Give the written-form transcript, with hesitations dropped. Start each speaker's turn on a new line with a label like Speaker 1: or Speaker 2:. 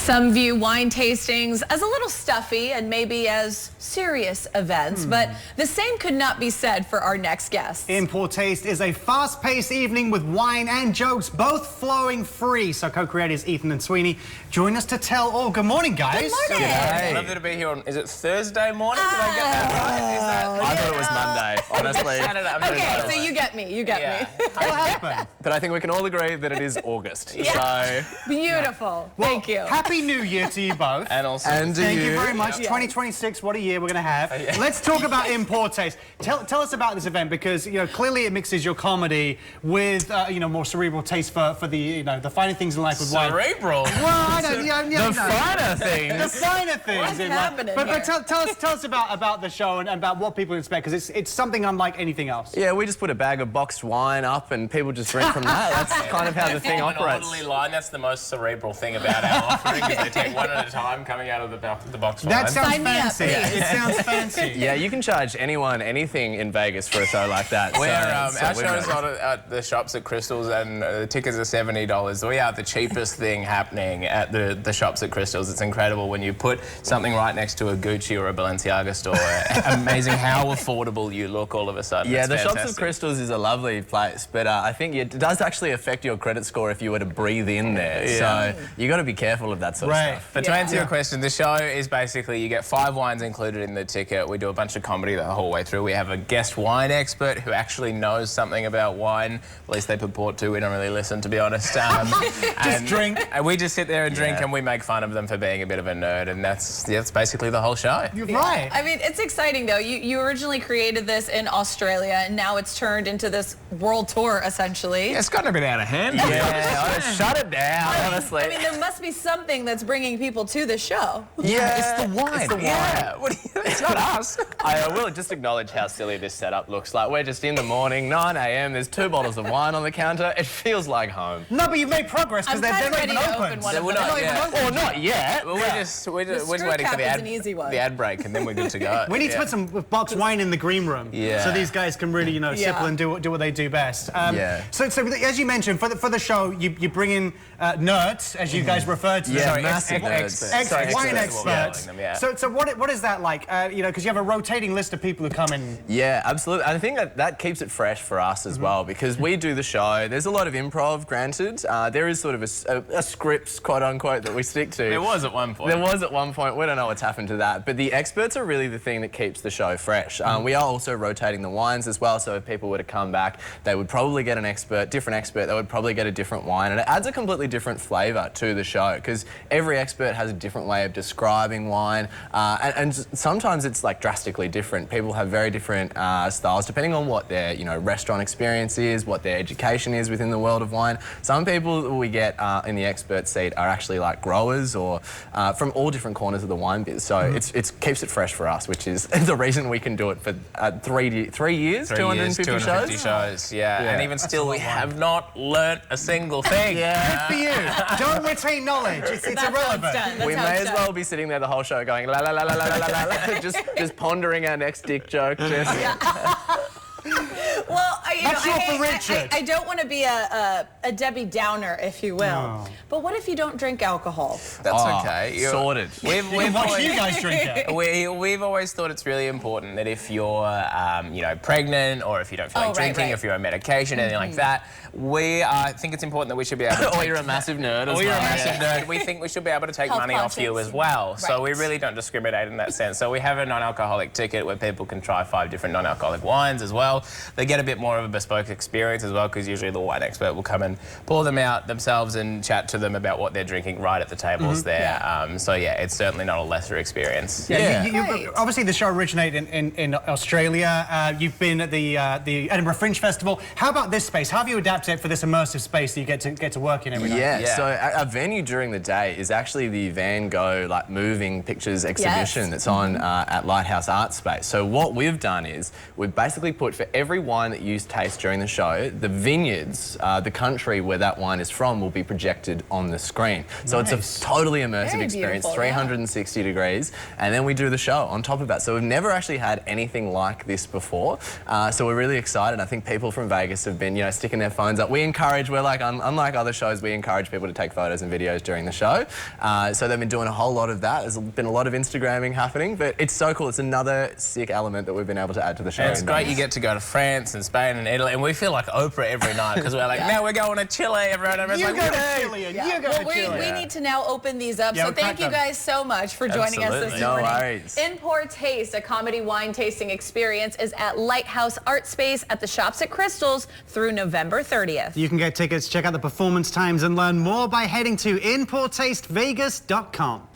Speaker 1: Some view wine tastings as a little stuffy and maybe as serious events, but the same could not be said for our next guest.
Speaker 2: Import Taste is a fast-paced evening with wine and jokes, both flowing free. So co-creators Ethan and Sweeney join us to tell all. Good morning, guys.
Speaker 1: Good morning.
Speaker 3: G'day. Lovely to be here on, is it Thursday morning? Did I get that right? Is that,
Speaker 4: I thought it was Monday, honestly.
Speaker 1: Okay, so you get me,
Speaker 2: What happened?
Speaker 4: But I think we can all agree that it is August.
Speaker 1: Yeah.
Speaker 4: So,
Speaker 1: Beautiful. Thank you.
Speaker 2: Happy New Year to you both.
Speaker 3: And also,
Speaker 4: and
Speaker 2: Thank you
Speaker 4: you
Speaker 2: very much.
Speaker 1: Yeah.
Speaker 2: 2026, what a year we're going to have. Let's talk about Import Taste. Tell us about this event, because clearly it mixes your comedy with more cerebral taste for the the finer things in life with wine.
Speaker 3: cerebral.
Speaker 2: Well, I don't,
Speaker 4: the finer things.
Speaker 2: The finer things
Speaker 1: What's
Speaker 2: in life.
Speaker 1: happening
Speaker 2: But
Speaker 1: here?
Speaker 2: tell us about the show and about what people expect, because it's something unlike anything else.
Speaker 4: Yeah, we just put a bag of boxed wine up and people just drink from that. That's kind of how the thing
Speaker 3: An
Speaker 4: operates.
Speaker 3: orderly line, that's the most cerebral thing about our offering, is they take one at a time coming out of the box
Speaker 2: That
Speaker 3: wine.
Speaker 2: sounds
Speaker 1: Sign me up,
Speaker 2: fancy.
Speaker 1: please.
Speaker 2: It sounds fancy.
Speaker 4: Yeah, you can charge anyone anything in Vegas for a show like that.
Speaker 3: Our
Speaker 4: we're
Speaker 3: show's
Speaker 4: ready.
Speaker 3: at the shops at Crystals, and the tickets are $70. We are the cheapest thing happening at the shops at Crystals. It's incredible when you put something right next to a Gucci or a Balenciaga store. Amazing how affordable you look all of a sudden.
Speaker 4: Yeah,
Speaker 3: It's
Speaker 4: the Shops of
Speaker 3: fantastic.
Speaker 4: Crystals is a lovely place, but I think it does actually affect your credit score if you were to breathe in there.
Speaker 3: Yeah.
Speaker 4: So you got to be careful of that sort of stuff.
Speaker 3: But to answer your question, the show is basically you get 5 wines included in the ticket. We do a bunch of comedy the whole way through. We have a guest wine expert who actually knows something about wine. At least they purport to. We don't really listen, to be honest.
Speaker 2: Just drink.
Speaker 3: And we just sit there and drink,
Speaker 4: Yeah.
Speaker 3: and we make fun of them for being a bit of a nerd, and that's basically the whole show.
Speaker 2: You're right.
Speaker 1: I mean, it's exciting, though. You originally created this in Australia, and now it's turned into this world tour, essentially.
Speaker 3: It's gotten a bit out of hand.
Speaker 4: Yeah, shut it down, honestly.
Speaker 1: I mean, there must be something that's bringing people to the show.
Speaker 4: Yeah, it's the wine. It's the wine.
Speaker 3: Yeah. It's not us.
Speaker 4: I will just acknowledge how silly this setup looks like. We're just in the morning, 9 a.m. There's 2 bottles of wine on the counter. It feels like home.
Speaker 2: No, but you've made progress, because
Speaker 1: I'm
Speaker 2: they're
Speaker 1: kind of
Speaker 2: not
Speaker 1: ready
Speaker 2: even
Speaker 1: to
Speaker 2: open.
Speaker 1: open one
Speaker 3: They
Speaker 1: of
Speaker 3: were
Speaker 1: them.
Speaker 3: not yet.
Speaker 4: Or not yet.
Speaker 3: Well, we're just waiting for
Speaker 1: screw
Speaker 3: the
Speaker 1: cap is
Speaker 3: ad,
Speaker 1: an easy one.
Speaker 3: the ad break, and then we're good to go.
Speaker 2: We need to put some boxed wine in the green room,
Speaker 3: Yeah.
Speaker 2: so these guys can really, sipple and do what they do best.
Speaker 4: Yeah.
Speaker 2: So as you mentioned, for the show, you bring in nerds, as you guys referred to
Speaker 4: Yeah,
Speaker 2: them.
Speaker 4: massive nerds.
Speaker 2: Wine
Speaker 3: experts is what we're
Speaker 2: experts.
Speaker 3: calling them, yeah.
Speaker 2: So what is that like? Because you have a rotating list of people who come in.
Speaker 4: Yeah, absolutely. I think that keeps it fresh for us as well, because we do the show. There's a lot of improv, granted. There is sort of a script, quote unquote, that we stick to.
Speaker 3: There was at one point.
Speaker 4: There was at one point. We don't know what's happened to that. But the experts are really the thing that keeps the show fresh. We are also rotating the wines as well, so if people were to come back, they would probably get different expert. They would probably get a different wine, and it adds a completely different flavour to the show, because every expert has a different way of describing wine, and sometimes it's like drastically different. People have very different styles depending on what their restaurant experience is, what their education is within the world of wine. Some people that we get in the expert seat are actually like growers or from all different corners of the wine biz. So it keeps it fresh for us, which is the reason we can do it for 3 years, 250 shows.
Speaker 3: Yeah. And even still, we have not learnt a single thing.
Speaker 4: Yeah.
Speaker 2: For you, don't retain knowledge. It's
Speaker 1: That's how it's
Speaker 2: irrelevant.
Speaker 1: done. That's
Speaker 4: We
Speaker 1: how
Speaker 4: may
Speaker 1: it's
Speaker 4: as
Speaker 1: done.
Speaker 4: well be sitting there the whole show going la la la la la la la la, just pondering our next dick joke.
Speaker 1: Well,
Speaker 2: That's all for Richard.
Speaker 1: I don't want to be a Debbie Downer, if you will.
Speaker 2: No.
Speaker 1: But what if you don't drink alcohol?
Speaker 3: That's okay.
Speaker 4: Sorted.
Speaker 3: We've
Speaker 2: Watch
Speaker 3: always,
Speaker 2: you guys drink it.
Speaker 3: we've always thought it's really important that if you're, pregnant, or if you don't feel like drinking, if you're on medication, anything like that, we think it's important that we should be able to.
Speaker 4: Or you're a massive nerd as well.
Speaker 3: Or you're a massive nerd. We think we should be able to take
Speaker 1: Health
Speaker 3: money off you
Speaker 1: conscious.
Speaker 3: as well. So we
Speaker 1: Right.
Speaker 3: really don't discriminate in that sense. So we have a non-alcoholic ticket where people can try 5 different non-alcoholic wines as well. They get a bit more of a bespoke experience as well, because usually the wine expert will come and pour them out themselves and chat to them about what they're drinking right at the tables there. So yeah, it's certainly not a lesser experience.
Speaker 2: Yeah,
Speaker 1: Great.
Speaker 2: obviously the show originated in Australia. You've been at the Edinburgh Fringe Festival. How about this space? How have you adapted it for this immersive space that you get to work in every night?
Speaker 4: Yeah, so our venue during the day is actually the Van Gogh moving pictures exhibition that's on at Lighthouse Art Space. So what we've done is we've basically put, for every wine that you taste during the show, the vineyards, the country where that wine is from, will be projected on the screen. So it's a totally immersive
Speaker 1: Very
Speaker 4: experience,
Speaker 1: beautiful,
Speaker 4: 360 degrees, and then we do the show on top of that. So we've never actually had anything like this before. So we're really excited. I think people from Vegas have been, sticking their phones up. We're like, unlike other shows, we encourage people to take photos and videos during the show. So they've been doing a whole lot of that. There's been a lot of Instagramming happening, but it's so cool. It's another sick element that we've been able to add to the show.
Speaker 3: And it's great you get to go to France and Spain and Italy, and we feel like Oprah every night because we're like, now we're going to Chile, everyone's
Speaker 2: You
Speaker 3: like,
Speaker 2: go to
Speaker 3: "Yay!"
Speaker 2: Chile and you go to Chile.
Speaker 1: We need to now open these up.
Speaker 2: Yeah,
Speaker 1: So
Speaker 2: we'll
Speaker 1: thank
Speaker 2: crack
Speaker 1: you
Speaker 2: them.
Speaker 1: guys so much for joining us this
Speaker 3: Absolutely.
Speaker 4: No
Speaker 1: morning.
Speaker 4: worries.
Speaker 1: In Poor Taste, a comedy wine tasting experience, is at Lighthouse Art Space at the Shops at Crystals through November 30th.
Speaker 2: You can get tickets, check out the performance times, and learn more by heading to inpourtastevegas.com.